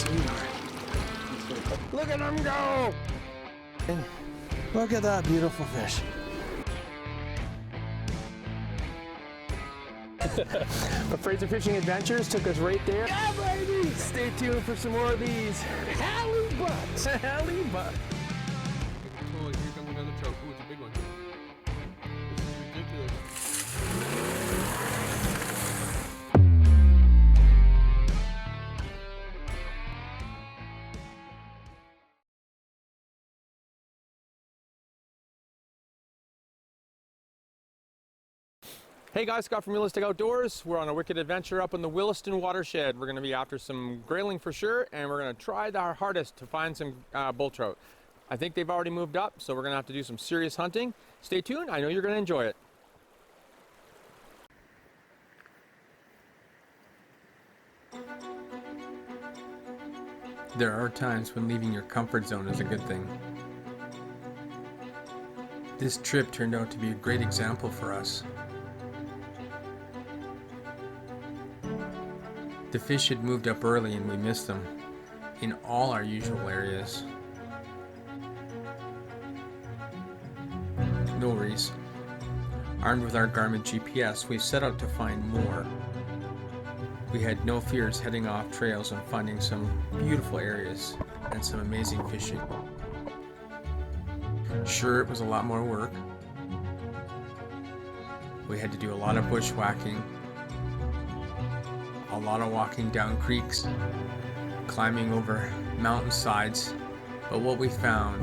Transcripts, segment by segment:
sweetheart. Look at him go! Look at that beautiful fish. But Fraser Fishing Adventures took us right there. Yeah, baby! Stay tuned for some more of these halibut. Halibut. Oh, here comes another trout. Oh, it's a big one. This is ridiculous. Hey guys, Scott from Realistic Outdoors. We're on a wicked adventure up in the Williston watershed. We're going to be after some grayling for sure, and we're going to try our hardest to find some bull trout. I think they've already moved up, so we're going to have to do some serious hunting. Stay tuned. I know you're going to enjoy it. There are times when leaving your comfort zone is a good thing. This trip turned out to be a great example for us. The fish had moved up early and we missed them in all our usual areas. No worries. Armed with our Garmin GPS, we set out to find more. We had no fears heading off trails and finding some beautiful areas and some amazing fishing. Sure, it was a lot more work. We had to do a lot of bushwhacking, a lot of walking down creeks, climbing over mountainsides, but what we found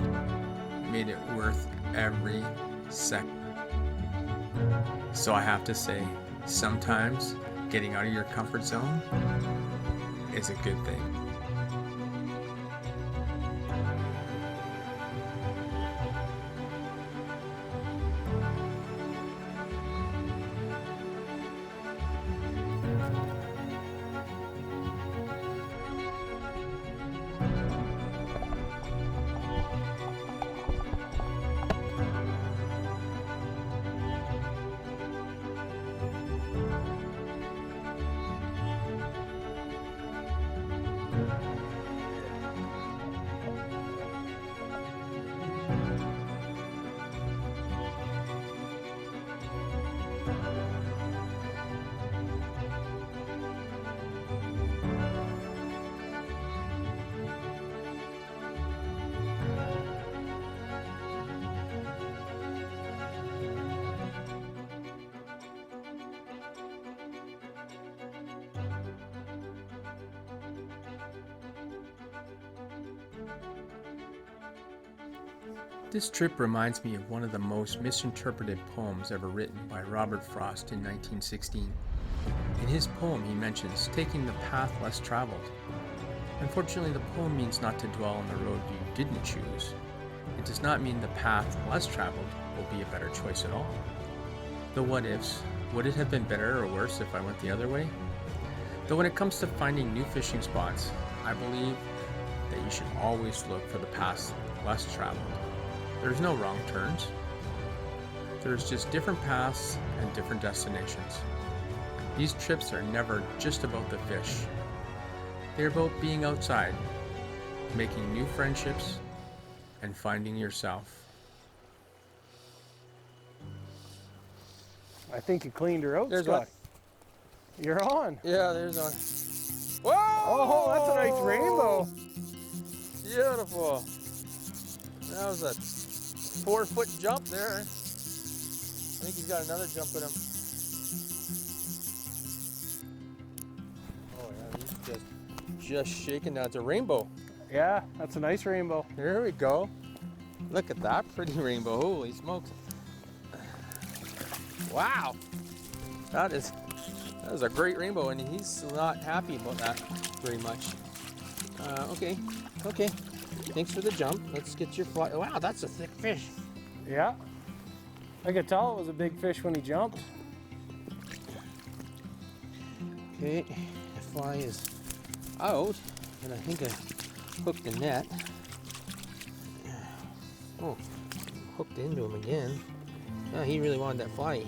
made it worth every second. So I have to say, sometimes getting out of your comfort zone is a good thing. This trip reminds me of one of the most misinterpreted poems ever written by Robert Frost in 1916. In his poem, he mentions taking the path less traveled. Unfortunately, the poem means not to dwell on the road you didn't choose. It does not mean the path less traveled will be a better choice at all. The what ifs, would it have been better or worse if I went the other way? Though when it comes to finding new fishing spots, I believe that you should always look for the paths less traveled. There's no wrong turns. There's just different paths and different destinations. These trips are never just about the fish. They're about being outside, making new friendships, and finding yourself. I think you cleaned her out, There's Scott. one. You're on. Yeah, there's one. Whoa! Oh, that's a nice rainbow. Beautiful. That was a 4-foot jump there. I think he's got another jump in him. Oh yeah, he's just shaking. That's a rainbow. Yeah, that's a nice rainbow. There we go. Look at that pretty rainbow. Holy smokes. Wow. That is a great rainbow, and he's not happy about that very much. Okay. Thanks for the jump. Let's get your fly. Wow, that's a thick fish. Yeah. I could tell it was a big fish when he jumped. Okay, the fly is out, and I think I hooked the net. Oh, hooked into him again. Oh, he really wanted that fly. He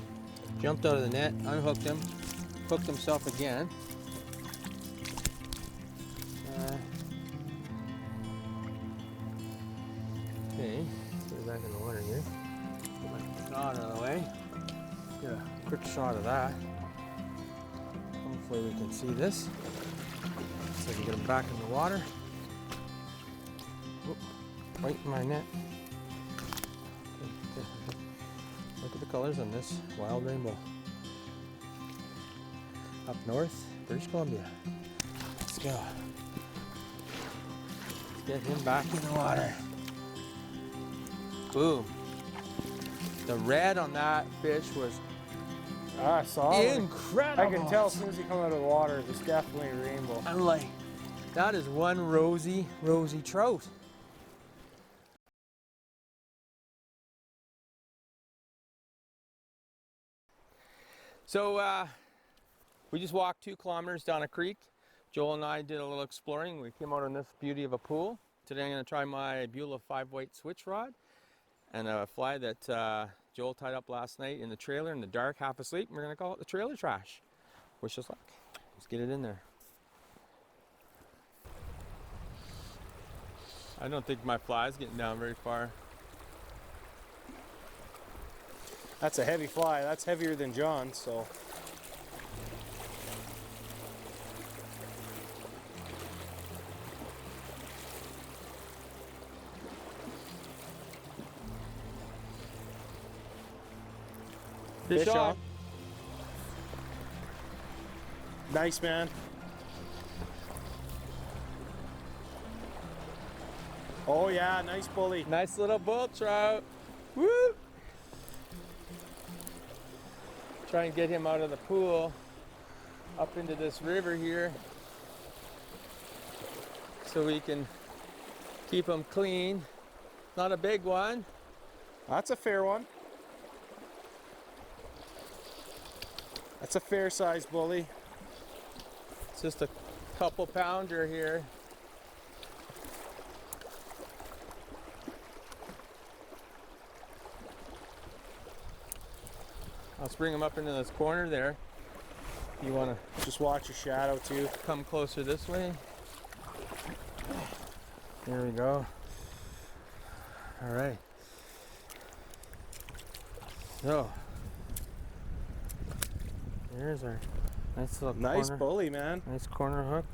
jumped out of the net, unhooked him, hooked himself again. Okay, let's get her back in the water here. Get my rod out of the way. Get a quick shot of that. Hopefully we can see this. So I can get them back in the water. Oop, right in my net. Okay. Look at the colors on this wild rainbow. Up north, British Columbia. Let's go. Let's get him back in the water. Boom. The red on that fish was I saw it. incredible. I can tell as soon as he come out of the water, it's definitely a rainbow. I'm like, that is one rosy trout. So we just walked 2 kilometers down a creek. Joel and I did a little exploring. We came out on this beauty of a pool. Today I'm going to try my Beulah 5-weight switch rod and a fly that Joel tied up last night in the trailer in the dark, half asleep. We're going to call it the trailer trash. Wish us luck. Let's get it in there. I don't think my fly's getting down very far. That's a heavy fly. That's heavier than John, so. Fish on. Nice, man. Oh yeah, nice bully. Nice little bull trout. Woo! Try and get him out of the pool up into this river here so we can keep him clean. Not a big one. That's a fair one. That's a fair sized bully. It's just a couple pounder here. Let's bring him up into this corner there. You want to Just watch your shadow too. come closer this way. There we go. All right. So, there's our nice little Nice corner. bully, man. Nice corner hook.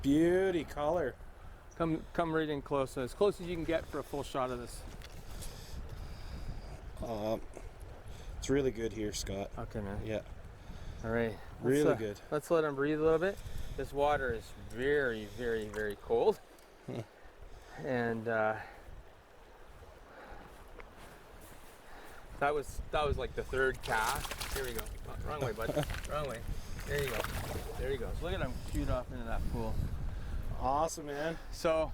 Beauty color. Come right in close as you can get for a full shot of this. It's really good here, Scott. Okay, man. Yeah, All right. really good. Let's let him breathe a little bit. This water is very, very, very cold. And that was like the 3rd cast. Here we go. Oh, wrong way, bud. Wrong way. There you go. There you go. So look at him shoot off into that pool. Awesome, man. So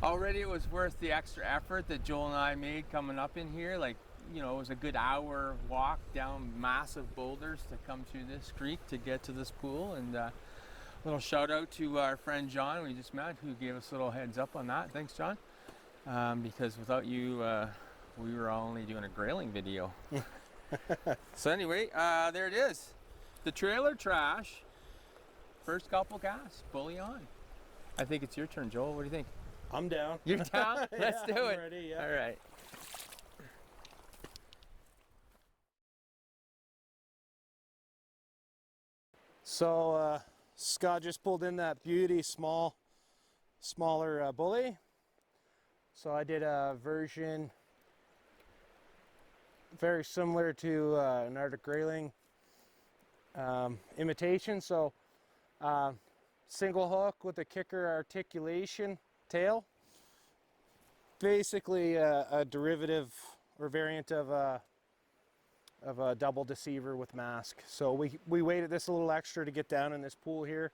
already it was worth the extra effort that Joel and I made coming up in here. Like, you know, it was a good hour walk down massive boulders to come through this creek to get to this pool. And little shout out to our friend John we just met, who gave us a little heads up on that. Thanks, John. Because without you, we were only doing a grayling video. So anyway, there it is. The trailer trash. First couple casts, bully on. I think it's your turn, Joel. What do you think? I'm down. You're down? Let's Yeah, do I'm it. ready, yeah. All right. So Scott just pulled in that beauty smaller bully. So I did a version very similar to an Arctic Grayling imitation. So single hook with a kicker articulation tail. Basically a derivative or variant of a double deceiver with mask. So we waited this a little extra to get down in this pool here.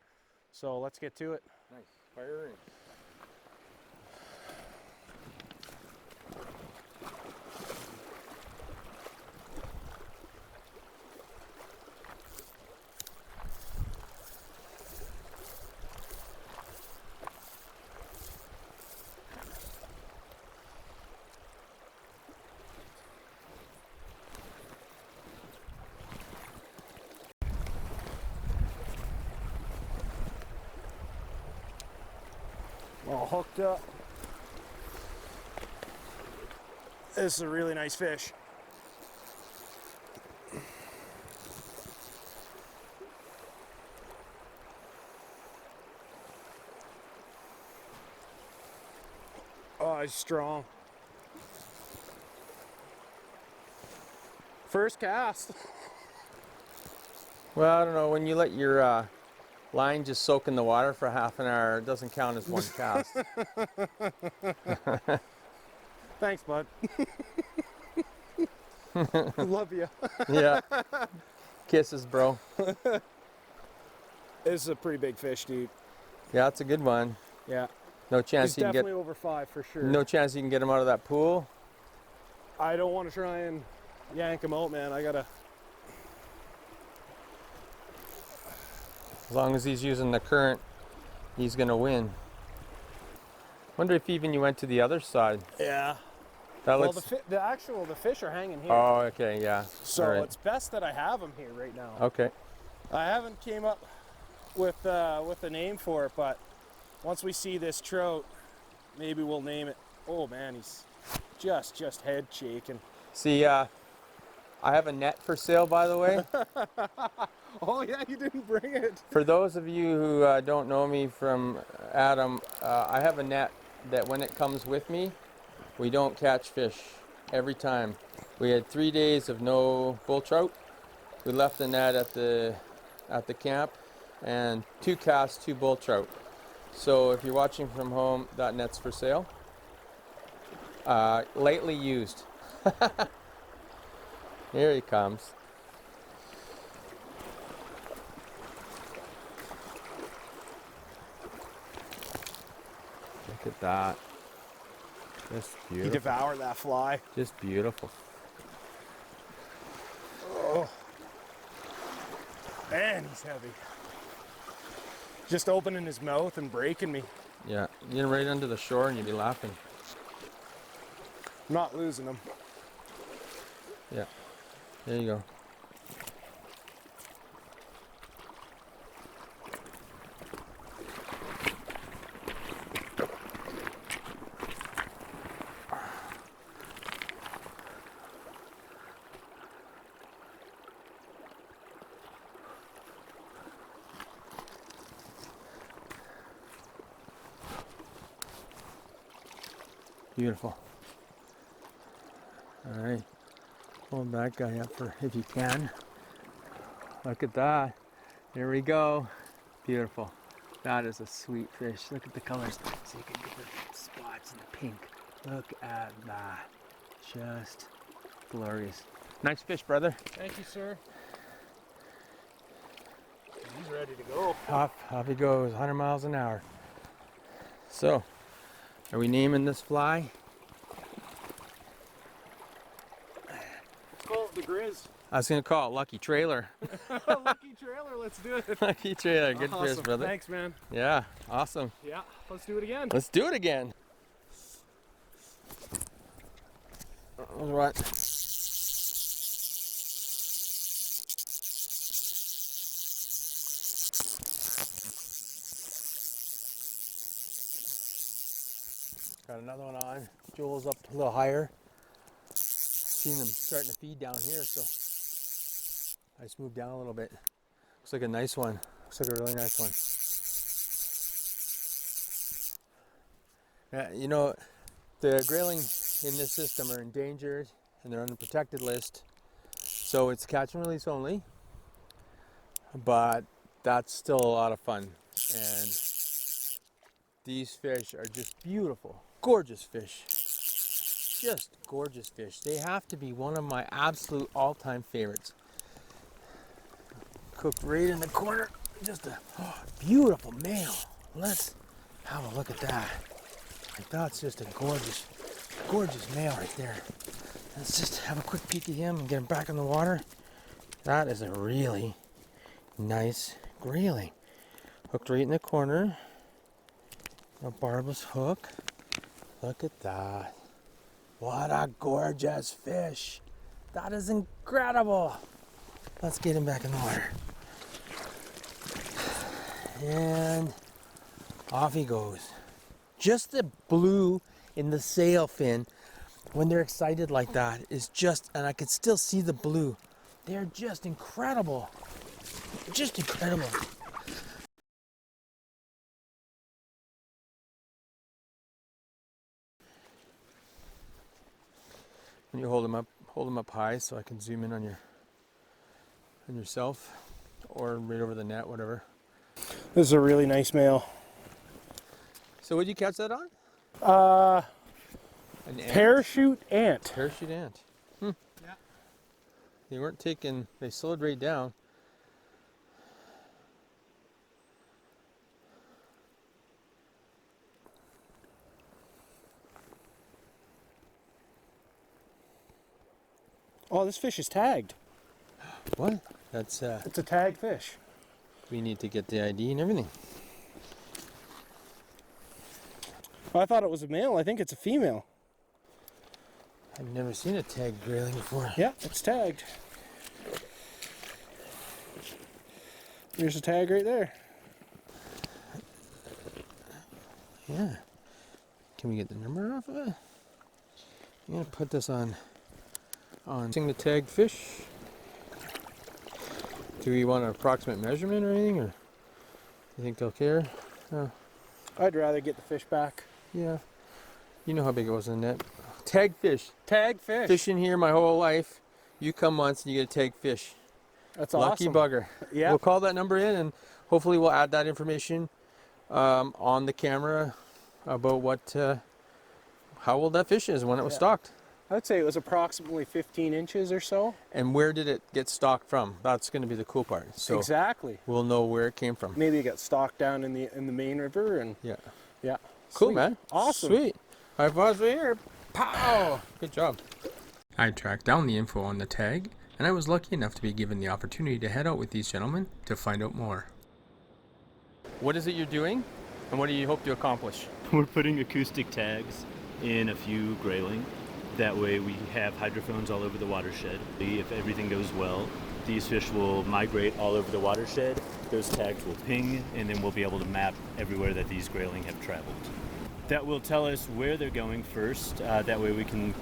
So let's get to it. Nice. Fire in. All hooked up. This is a really nice fish. Oh, he's strong. First cast. Well, I don't know, when you let your line just soak in the water for half an hour, it doesn't count as one cast. Thanks, bud. Love you. Yeah. Kisses, bro. This is a pretty big fish, dude. Yeah, it's a good one. Yeah. No chance He's you can definitely get over 5 for sure. no chance you can get him out of that pool. I don't want to try and yank him out, man. I gotta. As long as he's using the current, he's gonna win. Wonder if even you went to the other side. Yeah. That Well, looks. the fish are hanging here. Oh, okay, yeah. So All right. it's best that I have him here right now. Okay. I haven't came up with a name for it, but once we see this trout, maybe we'll name it. Oh man, he's just head shaking. See, I have a net for sale, by the way. Oh yeah, you didn't bring it. For those of you who don't know me from Adam, I have a net that when it comes with me, we don't catch fish every time. We had 3 days of no bull trout. We left the net at the camp, and 2 casts, 2 bull trout. So if you're watching from home, that net's for sale. Lightly used. Here he comes. Look at that. Just He beautiful. devoured that fly. Just beautiful. Oh. Man, he's heavy. Just opening his mouth and breaking me. Yeah, get him right under the shore and you'd be laughing. I'm not losing him. Yeah, there you go. Beautiful. All right, hold that guy up for if you can. Look at that. There we go. Beautiful. That is a sweet fish. Look at the colors. So you can get the spots in the pink. Look at that. Just glorious. Nice fish, brother. Thank you, sir. He's ready to go. Off he goes, 100 miles an hour. So, are we naming this fly? Call it the Grizz. I was gonna call it Lucky Trailer. Lucky trailer, let's do it. Lucky Trailer, good Awesome. fish, brother. Thanks, man. Yeah, awesome. Yeah, let's do it again. Let's do it again. All right. Got another one on. Joel's up a little higher. Seen them starting to feed down here, so I just moved down a little bit. Looks like a nice one. Looks like a really nice one. Yeah, you know, the grayling in this system are endangered and they're on the protected list, so it's catch and release only, but that's still a lot of fun. And these fish are just beautiful, gorgeous fish. Just gorgeous fish. They have to be one of my absolute all-time favorites. Cooked right in the corner. Just a beautiful male. Let's have a look at that. Like, that's just a gorgeous, gorgeous male right there. Let's just have a quick peek at him and get him back in the water. That is a really nice grayling. Hooked right in the corner. A barbless hook. Look at that. What a gorgeous fish. That is incredible. Let's get him back in the water. And off he goes. Just the blue in the sail fin when they're excited like that is just, and I can still see the blue. They're just incredible. Just incredible. When you hold them up high so I can zoom in on yourself, or right over the net, whatever. This is a really nice male. So what did you catch that on? An ant? Parachute ant. Parachute ant. Yeah. They weren't taking, they slowed right down. Oh, this fish is tagged. What? That's It's a tag fish. we need to get the ID and everything. Oh, I thought it was a male. I think it's a female. I've never seen a tagged grayling before. Yeah, it's tagged. There's a tag right there. Yeah. Can we get the number off of it? I'm gonna put this on seeing the tagged fish. Do we want an approximate measurement or anything, or you think they'll care? Oh, I'd rather get the fish back. yeah. You know how big it was in the net. Tagged fish. Tag fish. Fishing here my whole life. You come once and you get a tagged fish. That's Lucky awesome. bugger. Yeah. We'll call that number in, and hopefully we'll add that information on the camera about what, how old that fish is when it was stocked. I'd say it was approximately 15 inches or so. And where did it get stocked from? That's going to be the cool part. So Exactly. we'll know where it came from. Maybe it got stocked down in the main river, and Yeah. yeah. Cool, Sweet. man. Awesome. Sweet. High fives right here. Pow! Good job. I tracked down the info on the tag, and I was lucky enough to be given the opportunity to head out with these gentlemen to find out more. What is it you're doing, and what do you hope to accomplish? We're putting acoustic tags in a few grayling. That way we have hydrophones all over the watershed. If everything goes well, these fish will migrate all over the watershed. Those tags will ping, and then we'll be able to map everywhere that these grayling have traveled. That will tell us where they're going first. That way we can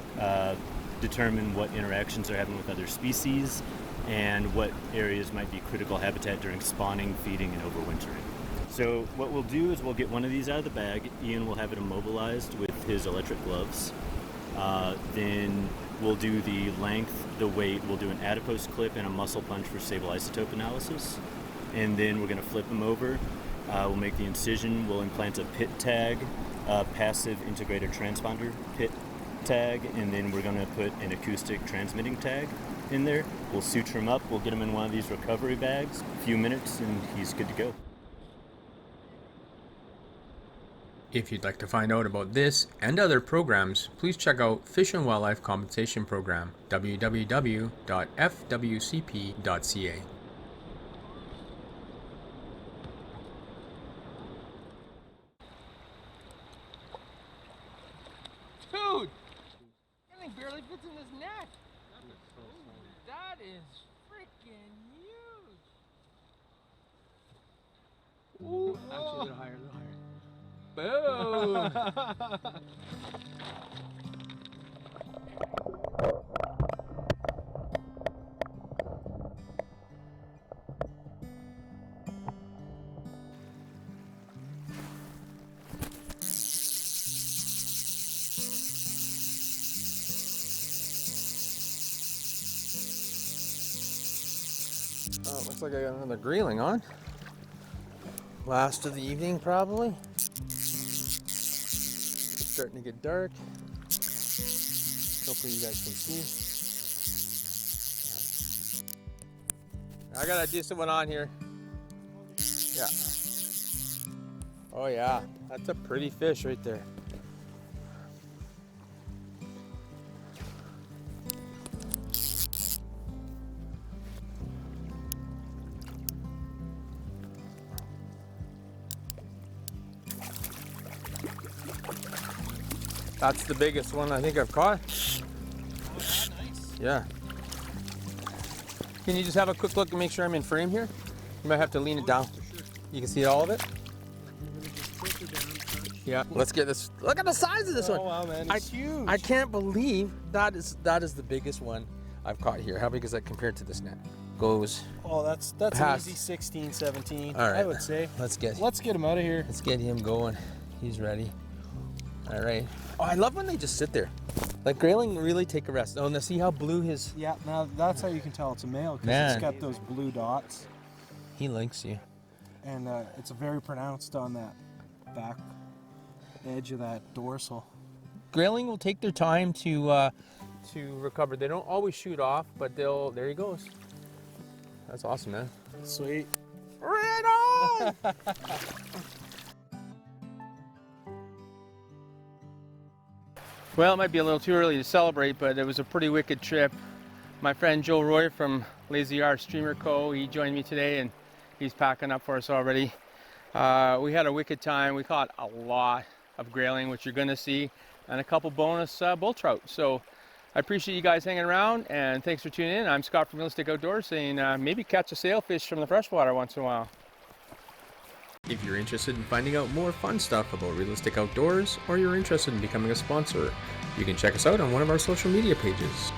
determine what interactions they're having with other species and what areas might be critical habitat during spawning, feeding, and overwintering. So what we'll do is we'll get one of these out of the bag. Ian will have it immobilized with his electric gloves. Then we'll do the length, the weight, we'll do an adipose clip and a muscle punch for stable isotope analysis. And then we're going to flip them over. We'll make the incision, we'll implant a pit tag, a passive integrated transponder pit tag, and then we're going to put an acoustic transmitting tag in there. We'll suture him up, we'll get him in one of these recovery bags, a few minutes, and he's good to go. If you'd like to find out about this and other programs, please check out Fish and Wildlife Compensation Program, www.fwcp.ca. Dude! That thing barely fits in his neck. That is freaking huge. Ooh, actually, a little higher, Boom! Oh, looks like I got another grayling on. Last of the evening, probably. It's starting to get dark. Hopefully you guys can see. I got a decent one on here. Yeah. Oh yeah, that's a pretty fish right there. That's the biggest one I think I've caught. Oh, yeah, nice. Yeah. Can you just have a quick look and make sure I'm in frame here? You might have to lean it down. You can see all of it? Yeah, let's get this. Look at the size of this one. Oh wow, man, it's huge. I can't believe that is the biggest one I've caught here. How big is that compared to this net? Goes. Oh, that's past. an easy 16, 17. All right. I would say. Let's get him out of here. Let's get him going. He's ready. All right. Oh, I love when they just sit there. Like Grayling really take a rest. Oh, now see how blue his. Yeah, now that's how you can tell it's a male because Man. it's got those blue dots, He likes you. and it's very pronounced on that back edge of that dorsal. Grayling will take their time to recover. They don't always shoot off, but they'll. There he goes. That's awesome, man. Sweet. Right on! Well, it might be a little too early to celebrate, but it was a pretty wicked trip. My friend Joe Roy from Lazy R Streamer Co., he joined me today and he's packing up for us already. We had a wicked time. We caught a lot of grayling, which you're going to see, and a couple bonus bull trout. So I appreciate you guys hanging around, and thanks for tuning in. I'm Scott from Realistic Outdoors, saying maybe catch a sailfish from the freshwater once in a while. If you're interested in finding out more fun stuff about Realistic Outdoors, or you're interested in becoming a sponsor, you can check us out on one of our social media pages.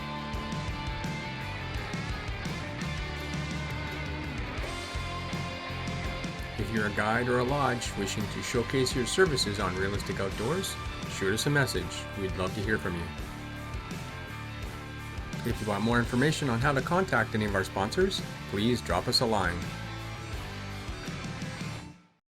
If you're a guide or a lodge wishing to showcase your services on Realistic Outdoors, shoot us a message. We'd love to hear from you. If you want more information on how to contact any of our sponsors, please drop us a line.